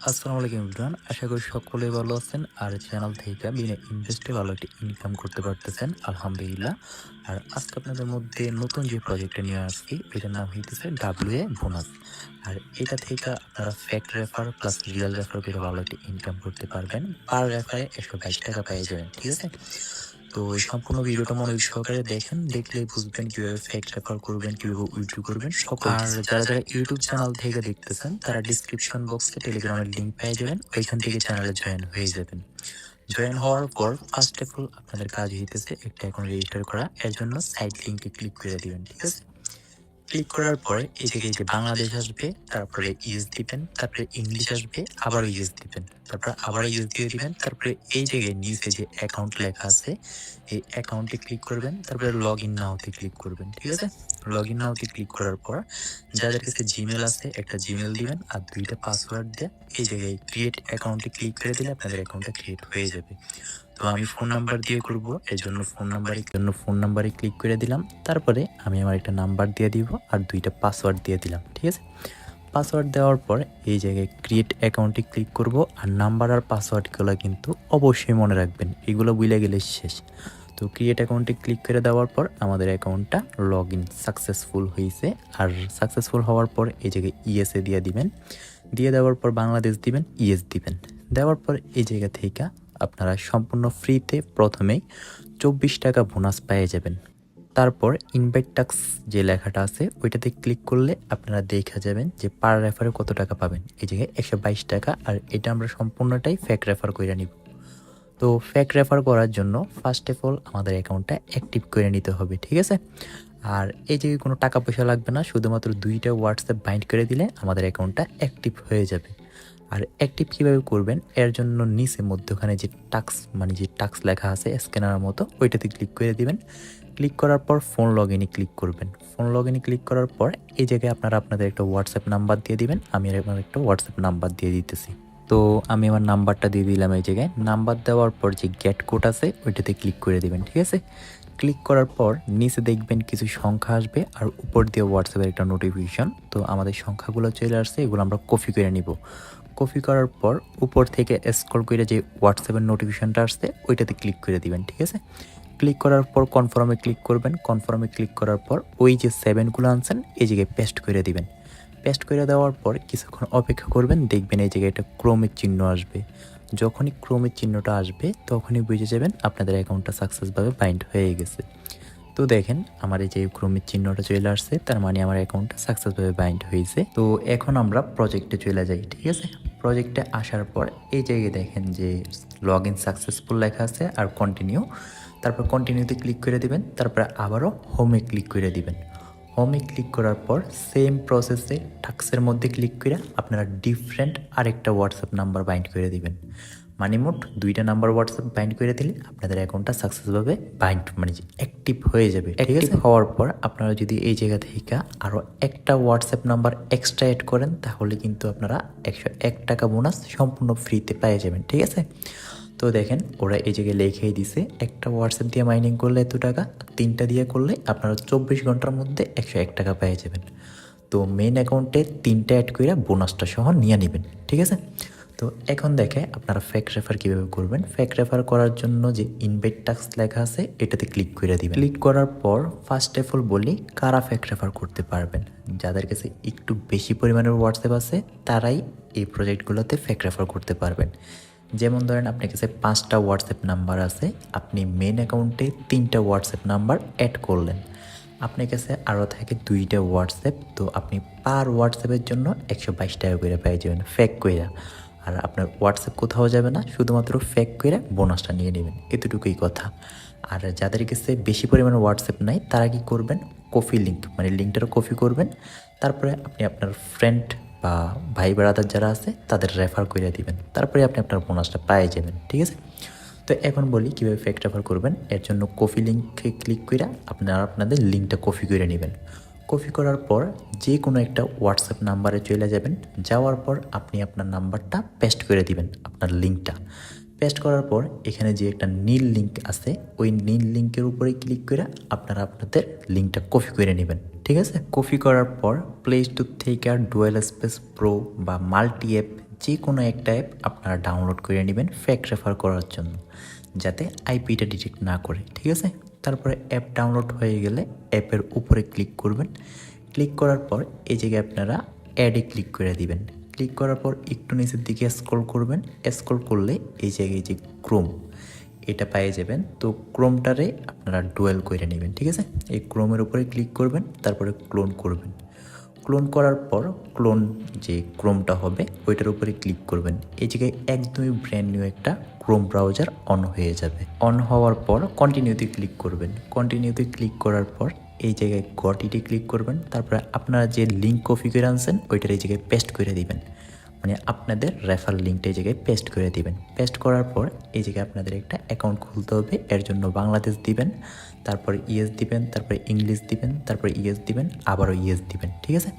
আসসালামু আলাইকুম এভরিওয়ান। আশা করি সকলেই ভালো আছেন আর চ্যানেল থেকে বিনা ইনভেস্টে ভালো একটি ইনকাম করতে পারতেছেন আলহামদুলিল্লাহ। আর আজকে আপনাদের মধ্যে নতুন যে প্রজেক্টটা নিয়ে আসছি এটার নাম হইতেছে WA বোনাস। আর এটা থেকে আপনারা fact refer plus real refer করে ভালো একটি ইনকাম করতে পারবেন। পার রেফারে ১২০ টাকা পেয়ে যাবেন, ঠিক আছে? তো এই সম্পূর্ণ ভিডিওটা মনোযোগ সহকারে দেখেন, দেখলেই বুঝবেন কিভাবে ফেক রেফার করবেন, কিভাবে উইথড্র করবেন সকল আর কিছু। যারা ইউটিউব চ্যানেল থেকে দেখতেছেন তারা ডিসক্রিপশন বক্সে টেলিগ্রামের লিঙ্ক পেয়ে যাবেন, ওইখান থেকে চ্যানেলে জয়েন হয়ে যাবেন। জয়েন হওয়ার পর ফার্স্ট অফ অল আপনাদের কাজ হইতেছে একটা অ্যাকাউন্ট রেজিস্টার করা। এর জন্য সাইট লিঙ্কে ক্লিক করে দিবেন, ঠিক আছে? ক্লিক করার পরে এই জায়গায় যে বাংলাদেশ আসবে, তারপরে ইউএস দিবেন, তারপরে ইংলিশ আসবে, আবার ইউএস দিবেন, তারপরে আবার ইউএস দিয়ে দিবেন, তারপরে এই জায়গায় নিচে যে অ্যাকাউন্ট লেখা আছে এই অ্যাকাউন্টে ক্লিক করবেন, তারপরে লগ ইন নাওতে ক্লিক করবেন, ঠিক আছে? লগ ইন নাওতে ক্লিক করার পর যাদের কাছে জিমেল আছে একটা জিমেল দিবেন আর দুইটা পাসওয়ার্ড দিয়ে এই জায়গায় ক্রিয়েট অ্যাকাউন্টে ক্লিক করে দিলে আপনাদের অ্যাকাউন্টটা ক্রিয়েট হয়ে যাবে। তো আমি ফোন নাম্বার দিয়ে করব, এর জন্য ফোন নাম্বারে ক্লিক করে দিলাম। তারপরে আমি আমার একটা নাম্বার দিয়ে দিব আর দুইটা পাসওয়ার্ড দিয়ে দিলাম, ঠিক আছে? পাসওয়ার্ড দেওয়ার পর এই জায়গায় ক্রিয়েট অ্যাকাউন্টে ক্লিক করব আর নাম্বার আর পাসওয়ার্ডগুলো কিন্তু অবশ্যই মনে রাখবেন, এগুলো ভুলে গেলে শেষ। তো ক্রিয়েট অ্যাকাউন্টে ক্লিক করে দেওয়ার পর আমাদের অ্যাকাউন্টটা লগ ইন সাকসেসফুল হয়েছে। আর সাকসেসফুল হওয়ার পর এই জায়গায় ইএসএ দিয়ে দিবেন, দিয়ে দেওয়ার পর বাংলাদেশ দিবেন, ইএস দিবেন। দেওয়ার পর এই জায়গা থেকে আপনারা সম্পূর্ণ ফ্রিতে প্রথমেই 24 টাকা বোনাস পেয়ে যাবেন। তারপর ইনভাইট টাস্ক যে লেখাটা আছে ওইটাতে ক্লিক করলে আপনারা দেখা যাবেন যে পার রেফারে কত টাকা পাবেন। এই জায়গায় 122 টাকা, আর এটা আমরা সম্পূর্ণটাই ফেক রেফার করে নিব। তো ফেক রেফার করার জন্য ফার্স্ট অফ অল আমাদের অ্যাকাউন্টটা অ্যাক্টিভ করে নিতে হবে, ঠিক আছে? আর এই জায়গায় কোনো টাকা পয়সা লাগবে না, শুধুমাত্র দুইটা হোয়াটসঅ্যাপ বাইন্ড করে দিলে আমাদের অ্যাকাউন্টটা অ্যাক্টিভ হয়ে যাবে। আর অ্যাক্টিভ কীভাবে করবেন, এর জন্য নিচে মধ্যখানে যে টাস্ক মানে যে টাস্ক লেখা আছে স্ক্যানারের মতো ওইটাতে ক্লিক করে দিবেন। ক্লিক করার পর ফোন লগ ইনে ক্লিক করবেন। ফোন লগ ইনে ক্লিক করার পর এই জায়গায় আপনারা আপনাদের একটা হোয়াটসঅ্যাপ নাম্বার দিয়ে দিবেন। আমি আমার একটা হোয়াটসঅ্যাপ নাম্বার দিয়ে দিতেছি। তো আমি আমার নাম্বারটা দিয়ে দিলাম। এই জায়গায় নাম্বার দেওয়ার পর যে গেট কোড আছে ওইটাতে ক্লিক করে দিবেন, ঠিক আছে? ক্লিক করার পর নিচে দেখবেন কিছু সংখ্যা আসবে আর উপর দিয়ে হোয়াটসঅ্যাপের একটা নোটিফিকেশন। তো আমাদের সংখ্যাগুলো চলে আসছে, এগুলো আমরা কপি করে নিব। কপি করার পর উপর থেকে স্ক্রল করে যে হোয়াটসঅ্যাপের নোটিফিকেশনটা আসছে ওইটাতে ক্লিক করে দিবেন, ঠিক আছে? ক্লিক করার পর কনফার্মে ক্লিক করবেন। কনফার্মে ক্লিক করার পর ওই যে 7গুলো আনছেন এই জায়গায় পেস্ট করে দিবেন। পেস্ট করে দেওয়ার পর কিছুক্ষণ অপেক্ষা করবেন, দেখবেন এই জায়গায় একটা ক্রোমের চিহ্ন আসবে। যখনই ক্রোমের চিহ্নটা আসবে তখনই বুঝে যাবেন আপনাদের অ্যাকাউন্টটা সাকসেসভাবে বাইন্ড হয়ে গেছে। তো দেখেন আমার এই যে ক্রোমের চিহ্নটা চলে আসছে, তার মানে আমার অ্যাকাউন্টটা সাকসেসভাবে বাইন্ড হয়েছে। তো এখন আমরা প্রজেক্টে চলে যাই, ঠিক আছে? প্রজেক্টে আসার পর এই জায়গায় দেখেন যে লগ ইন সাকসেসফুল লেখা আছে আর কন্টিনিউ। তারপর কন্টিনিউতে ক্লিক করে দিবেন, তারপরে আবারও হোমে ক্লিক করে দিবেন। হোমে ক্লিক করার পর সেম প্রসেসে টাস্কের মধ্যে ক্লিক করে আপনারা ডিফারেন্ট আরেকটা হোয়াটসঅ্যাপ নাম্বার বাইন্ড করে দিবেন। মানে মোট দুইটা নাম্বার হোয়াটসঅ্যাপ বাইন্ড করে দিলে আপনাদের অ্যাকাউন্টটা সাকসেসভাবে বাইন্ড মানে অ্যাক্টিভ হয়ে যাবে, ঠিক আছে? হওয়ার পর আপনারা যদি এই জায়গা থেকে আরও একটা হোয়াটসঅ্যাপ নাম্বার এক্সট্রা অ্যাড করেন তাহলে কিন্তু আপনারা 101 টাকা বোনাস সম্পূর্ণ ফ্রিতে পেয়ে যাবেন, ঠিক আছে? তো দেখেন ওরা এই জায়গায় লিখেই দিছে একটা হোয়াটসঅ্যাপ দিয়ে মাইনিং করলে এত টাকা, 3টা দিয়ে করলে আপনারা 24 ঘন্টার মধ্যে 101 টাকা পেয়ে যাবেন। তো মেন অ্যাকাউন্টে 3টা অ্যাড করে বোনাসটা সহ নিয়ে নেবেন, ঠিক আছে? তো এখন দেখে আপনারা ফেক রেফার কীভাবে করবেন। ফেক রেফার করার জন্য যে ইনভাইট টাস্ক লেখা আছে এটাতে ক্লিক করে দিবেন। ক্লিক করার পর ফার্স্ট অফ অল বলি কারা ফেক রেফার করতে পারবেন। যাদের কাছে একটু বেশি পরিমাণের হোয়াটসঅ্যাপ আছে তারাই এই প্রজেক্টগুলোতে ফেক রেফার করতে পারবেন। যেমন ধরেন আপনার কাছে 5টা হোয়াটসঅ্যাপ নাম্বার আছে, আপনি মেন অ্যাকাউন্টে 3টা হোয়াটসঅ্যাপ নাম্বার অ্যাড করলেন, আপনার কাছে আরও থাকে 2টা হোয়াটসঅ্যাপ, তো আপনি পার হোয়াটসঅ্যাপের জন্য 122 টাকা করে পেয়ে যাবেন ফেক কইরা। আর আপনার হোয়াটসঅ্যাপ কোথাও যাবে না, শুধুমাত্র ফেক কইরা বোনাসটা নিয়ে নেবেন, এতটুকুই কথা। আর যাদের কাছে বেশি পরিমাণে হোয়াটসঅ্যাপ নাই তারা কি করবেন, কপি লিঙ্ক মানে লিঙ্কটারও কপি করবেন, তারপরে আপনি আপনার ফ্রেন্ড বা ভাই ব্রাদার যারা আছে তাদের রেফার করে দিবেন, তারপরে আপনি আপনার বোনাসটা পেয়ে যাবেন, ঠিক আছে? তো এখন বলি কীভাবে ফেক রেফার করবেন। এর জন্য কপি লিঙ্কে ক্লিক করে আপনারা আপনাদের লিঙ্কটা কপি করে নেবেন। কপি করার পর যে কোনো একটা হোয়াটসঅ্যাপ নাম্বারে চলে যাবেন, যাওয়ার পর আপনি আপনার নাম্বারটা পেস্ট করে দিবেন, আপনার লিঙ্কটা পেস্ট করার পর এখানে যে একটা নীল লিঙ্ক আছে ওই নীল লিঙ্কের উপরে ক্লিক করে আপনারা আপনাদের লিঙ্কটা কপি করে নেবেন, ঠিক আছে? কপি করার পর প্লে স্টোর থেকে ডুয়েল স্পেস প্রো বা মাল্টি অ্যাপ যে কোনো একটা অ্যাপ আপনারা ডাউনলোড করে নেবেন ফেক রেফার করার জন্য, যাতে আইপিটা ডিটেক্ট না করে, ঠিক আছে। তারপরে অ্যাপ ডাউনলোড হয়ে গেলে অ্যাপের উপরে ক্লিক করবেন। ক্লিক করার পর এই জায়গায় আপনারা অ্যাডে ক্লিক করে দিবেন। ক্লিক করার পর একটু নিচের দিকে স্ক্রল করবেন। স্ক্রল করলে এই জায়গায় যে ক্রোম এটা পেয়ে যাবেন। তো ক্রোমটারে আপনারা ডুয়েল করে নেবেন, ঠিক আছে। এই ক্রোমের উপরে ক্লিক করবেন, তারপরে ক্লোন করবেন। ক্লোন করার পর ক্লোন যে ক্রোমটা হবে ওইটার উপরে ক্লিক করবেন। এই জায়গায় একদমই ব্র্যান্ড নিউ একটা ক্রোম ব্রাউজার অন হয়ে যাবে। অন হওয়ার পর কন্টিনিউতে ক্লিক করবেন। কন্টিনিউতে ক্লিক করার পর এই জায়গায় গট ইটে ক্লিক করবেন। তারপরে আপনারা যে লিঙ্ক কপি করে আনছেন ওইটার এই জায়গায় পেস্ট করে দিবেন, মানে আপনাদের রেফার লিঙ্কটা এই জায়গায় পেস্ট করে দিবেন। পেস্ট করার পর এই জায়গায় আপনাদের একটা অ্যাকাউন্ট খুলতে হবে। এর জন্য বাংলাদেশ দিবেন, তারপরে ইএস দিবেন, তারপরে ইংলিশ দিবেন, তারপরে ইএস দিবেন, আবারও ইএস দিবেন, ঠিক আছে।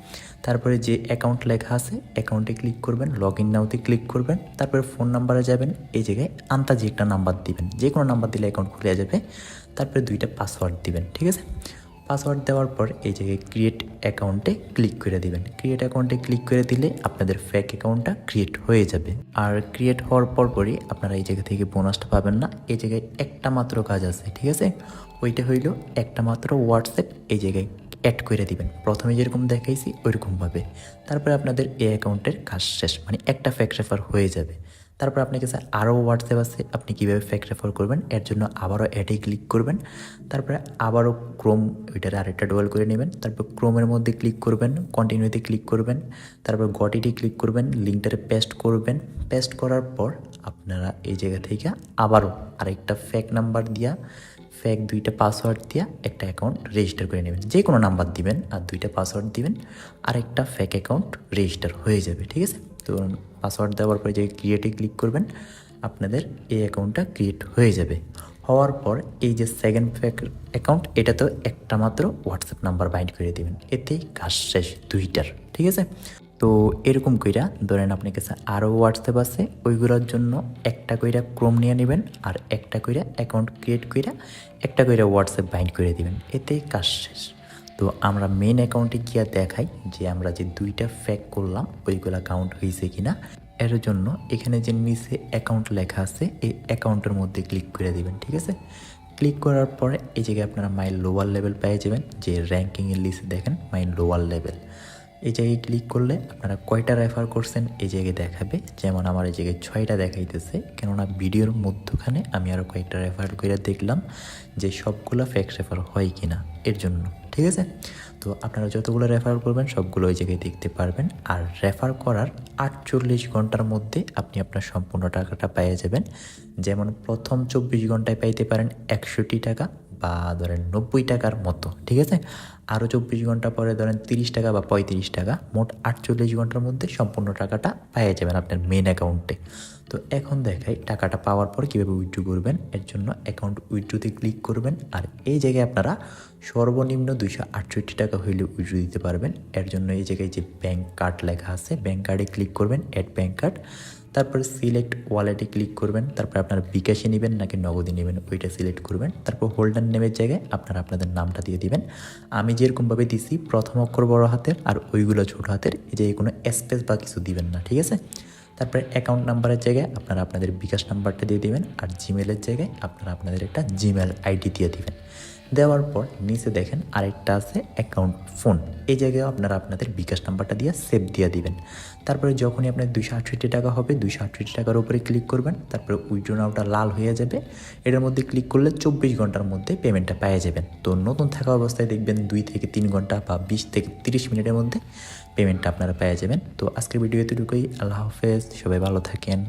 তারপরে যে অ্যাকাউন্ট লেখা আছে অ্যাকাউন্টে ক্লিক করবেন, লগ ইন নাওতে ক্লিক করবেন। তারপরে ফোন নাম্বারে যাবেন, এই জায়গায় আন্তাজি একটা নাম্বার দিবেন, যে কোনো নাম্বার দিলে অ্যাকাউন্ট খুলে যাবে। তারপরে 2টা পাসওয়ার্ড দিবেন, ঠিক আছে। পাসওয়ার্ড দেওয়ার পর এই জায়গায় ক্রিয়েট অ্যাকাউন্টে ক্লিক করে দিবেন। ক্রিয়েট অ্যাকাউন্টে ক্লিক করে দিলে আপনাদের ফেক অ্যাকাউন্টটা ক্রিয়েট হয়ে যাবে। আর ক্রিয়েট হওয়ার পরই আপনারা এই জায়গা থেকে বোনাসটা পাবেন না। এই জায়গায় একটা মাত্র কাজ আছে, ঠিক আছে। ওইটা হইল একটা মাত্র হোয়াটসঅ্যাপ এই জায়গায় অ্যাড করে দিবেন, প্রথমে যেরকম দেখাইছি ওইরকমভাবে। তারপরে আপনাদের এই অ্যাকাউন্টের কাজ শেষ, মানে একটা ফেক রেফার হয়ে যাবে। তারপর আপনার কাছে আরও হোয়াটসঅ্যাপ আছে, আপনি কীভাবে ফেক রেফার করবেন এর জন্য আবারও অ্যাডে ক্লিক করবেন। তারপরে আবারও ক্রোম ওইটার আরেকটা ডুয়াল করে নেবেন। তারপর ক্রোমের মধ্যে ক্লিক করবেন, কন্টিনিউতে ক্লিক করবেন, তারপর গটিতে ক্লিক করবেন, লিঙ্কটারে পেস্ট করবেন। পেস্ট করার পর আপনারা এই জায়গা থেকে আবারও আরেকটা ফেক নাম্বার দিয়া ফেক 2টা পাসওয়ার্ড দিয়া একটা অ্যাকাউন্ট রেজিস্টার করে নেবেন। যে কোনো নাম্বার দিবেন আর 2টা পাসওয়ার্ড দিবেন, আর একটা ফেক অ্যাকাউন্ট রেজিস্টার হয়ে যাবে, ঠিক আছে। তো পাসওয়ার্ড দেওয়ার পরে যে ক্রিয়েটে ক্লিক করবেন, আপনাদের এই অ্যাকাউন্টটা ক্রিয়েট হয়ে যাবে। হওয়ার পর এই যে সেকেন্ড ফেক অ্যাকাউন্ট এটা তো একটা মাত্র হোয়াটসঅ্যাপ নাম্বার বাইন্ড করে দেবেন, এতেই কাজ শেষ 2টার, ঠিক আছে। তো এরকম কইরা ধরেন আপনার কাছে আরও হোয়াটসঅ্যাপ আছে, ওইগুলোর জন্য একটা কইরা ক্রোম নিয়ে নেবেন আর একটা কইরা অ্যাকাউন্ট ক্রিয়েট কইরা একটা কইরা হোয়াটসঅ্যাপ বাইন্ড করে দিবেন, এতেই কাজ শেষ। তো আমরা মেন অ্যাকাউন্টে গিয়ে দেখাই যে আমরা যে 2টা ফেক করলাম ওইগুলা কাউন্ট হয়েছে কিনা। এর জন্য এখানে যে নিচে অ্যাকাউন্ট লেখা আছে এই অ্যাকাউন্টের মধ্যে ক্লিক করে দিবেন, ঠিক আছে। ক্লিক করার পরে এই জায়গায় আপনারা মাই লোয়ার লেভেল পেয়ে যাবেন, যে র্যাঙ্কিংয়ের লিস্টে দেখেন মাই লোয়ার লেভেল। এই জায়গায় ক্লিক করলে আপনারা কয়টা রেফার করছেন এই জায়গায় দেখাবে। যেমন আমার এই জায়গায় 6টা দেখাইতেছে, কেননা ভিডিওর মধ্যখানে আমি আরও কয়েকটা রেফার করে দেখলাম যে সবগুলো ফেক রেফার হয় কিনা এর জন্য, ঠিক আছে। তো আপনারা যতগুলো রেফার করবেন সবগুলো ওই জায়গায় দেখতে পারবেন। আর রেফার করার 48 ঘন্টার মধ্যে আপনি আপনার সম্পূর্ণ টাকাটা পেয়ে যাবেন। যেমন প্রথম 24 ঘন্টায় পাইতে পারেন 61 টাকা বা ধরেন 90 টাকার মতো, ঠিক আছে। আরও 24 ঘন্টা পরে ধরেন 30 টাকা বা 35 টাকা, মোট 48 ঘন্টার মধ্যে সম্পূর্ণ টাকাটা পেয়ে যাবেন আপনার মেন অ্যাকাউন্টে। তো এখন দেখাই টাকাটা পাওয়ার পর কীভাবে উইথড্র করবেন। এর জন্য অ্যাকাউন্ট উইথড্রোতে ক্লিক করবেন, আর এই জায়গায় আপনারা সর্বনিম্ন 268 টাকা হইলে উইথড্র দিতে পারবেন। এর জন্য এই জায়গায় যে ব্যাঙ্ক কার্ড লেখা আছে ব্যাঙ্ক কার্ডে ক্লিক করবেন, অ্যাড ব্যাঙ্ক কার্ড, তারপর সিলেক্ট ওয়ালেটে ক্লিক করবেন। তারপর আপনারা বিকাশে নেবেন নাকি নগদে নেবেন ওইটা সিলেক্ট করবেন। তারপর হোল্ডার নেমের জায়গায় আপনারা আপনাদের নামটা দিয়ে দিবেন। আমি যেরকমভাবে দিছি প্রথম অক্ষর বড় হাতের আর ওইগুলো ছোট হাতের, এই যে কোনো স্পেস বা কিছু দিবেন না, ঠিক আছে। তারপরে অ্যাকাউন্ট নাম্বারের জায়গায় আপনারা আপনাদের বিকাশ নাম্বারটা দিয়ে দিবেন, আর জিমেলের জায়গায় আপনারা আপনাদের একটা জিমেল আইডি দিয়ে দিবেন। দেওয়ার পর নিচে দেখেন আরেকটা আছে অ্যাকাউন্ট ফোন, এই জায়গায় আপনারা আপনাদের বিকাশ নাম্বারটা দিয়ে সেভ দিয়ে দিবেন। তারপরে যখনই আপনার 268 টাকা হবে 268 টাকার উপরে ক্লিক করবেন, তারপরে উইথড্র নাওটা লাল হয়ে যাবে। এটার মধ্যে ক্লিক করলে 24 ঘন্টার মধ্যে পেমেন্টটা পেয়ে যাবেন। তো নতুন থাকা অবস্থায় দেখবেন 2 থেকে 3 ঘন্টা বা 20 থেকে 30 মিনিটের মধ্যে পেমেন্টটা আপনারা পেয়ে যাবেন। তো আজকের ভিডিও এতটুকুই, আল্লাহ হাফেজ, সবাই ভালো থাকেন।